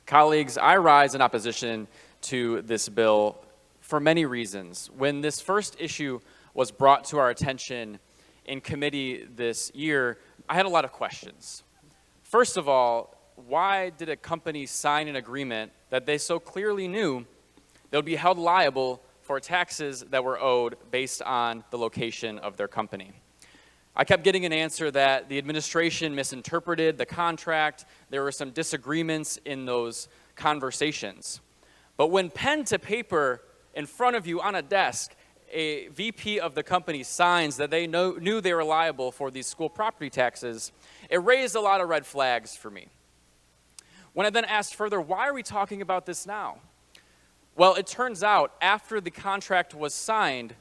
Colleagues, I rise in opposition to this bill for many reasons. When this first issue was brought to our attention in committee this year, I had a lot of questions. First of all, why did a company sign an agreement that they so clearly knew they would be held liable for taxes that were owed based on the location of their company? I kept getting an answer that the administration misinterpreted the contract. There were some disagreements in those conversations. But when pen to paper in front of you on a desk, a VP of the company signs that they knew they were liable for these school property taxes, it raised a lot of red flags for me. When I then asked further, why are we talking about this now? Well, it turns out after the contract was signed,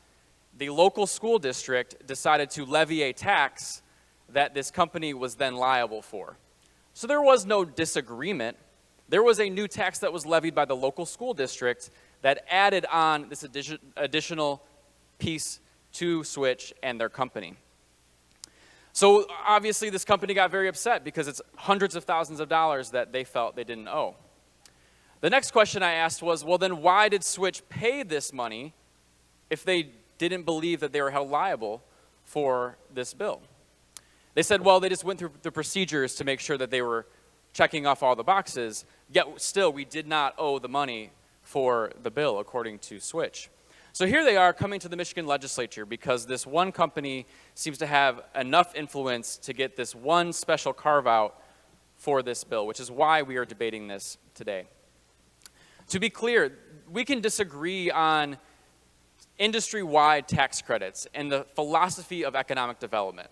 the local school district decided to levy a tax that this company was then liable for. So there was no disagreement. There was a new tax that was levied by the local school district that added on this additional piece to Switch and their company. So obviously this company got very upset because it's hundreds of thousands of dollars that they felt they didn't owe. The next question I asked was, well, then why did Switch pay this money if they didn't believe that they were held liable for this bill? They said, well, they just went through the procedures to make sure that they were checking off all the boxes, yet still we did not owe the money for the bill, according to Switch. So here they are coming to the Michigan legislature because this one company seems to have enough influence to get this one special carve-out for this bill, which is why we are debating this today. To be clear, we can disagree on industry-wide tax credits and the philosophy of economic development.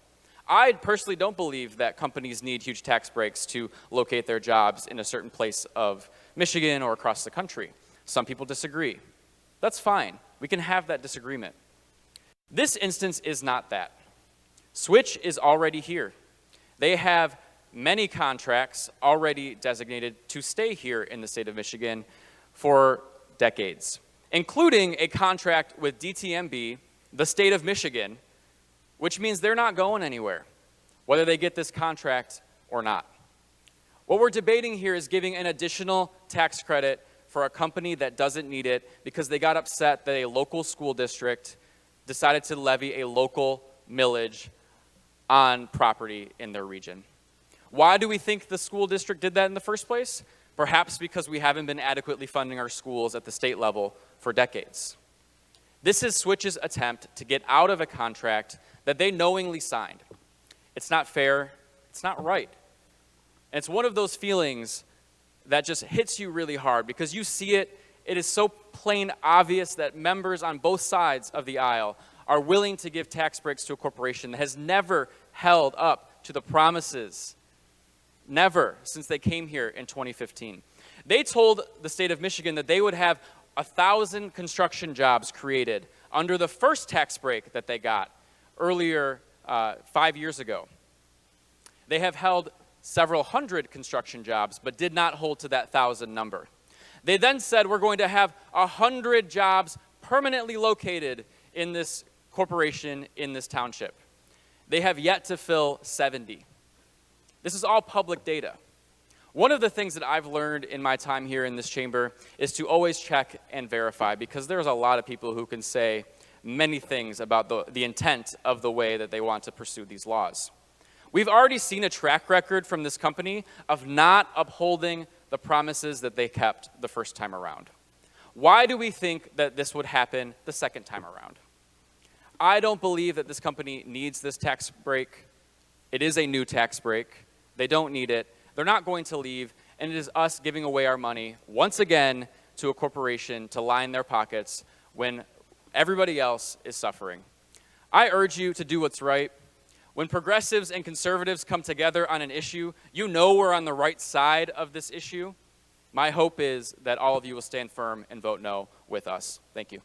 I personally don't believe that companies need huge tax breaks to locate their jobs in a certain place of Michigan or across the country. Some people disagree. That's fine. We can have that disagreement. This instance is not that. Switch is already here. They have many contracts already designated to stay here in the state of Michigan for decades, including a contract with DTMB, the state of Michigan, which means they're not going anywhere, whether they get this contract or not. What we're debating here is giving an additional tax credit for a company that doesn't need it because they got upset that a local school district decided to levy a local millage on property in their region. Why do we think the school district did that in the first place? Perhaps because we haven't been adequately funding our schools at the state level for decades. This is Switch's attempt to get out of a contract that they knowingly signed. It's not fair, it's not right. And it's one of those feelings that just hits you really hard because you see it, it is so plain obvious that members on both sides of the aisle are willing to give tax breaks to a corporation that has never held up to the promises, never, since they came here in 2015. They told the state of Michigan that they would have 1,000 construction jobs created under the first tax break that they got earlier 5 years ago. They have held several hundred construction jobs, but did not hold to that 1,000 number. They then said we're going to have 100 jobs permanently located in this corporation, in this township. They have yet to fill 70. This is all public data. One of the things that I've learned in my time here in this chamber is to always check and verify, because there's a lot of people who can say many things about the intent of the way that they want to pursue these laws. We've already seen a track record from this company of not upholding the promises that they kept the first time around. Why do we think that this would happen the second time around? I don't believe that this company needs this tax break. It is a new tax break. They don't need it. They're not going to leave, and it is us giving away our money once again to a corporation to line their pockets when everybody else is suffering. I urge you to do what's right. When progressives and conservatives come together on an issue, you know we're on the right side of this issue. My hope is that all of you will stand firm and vote no with us. Thank you.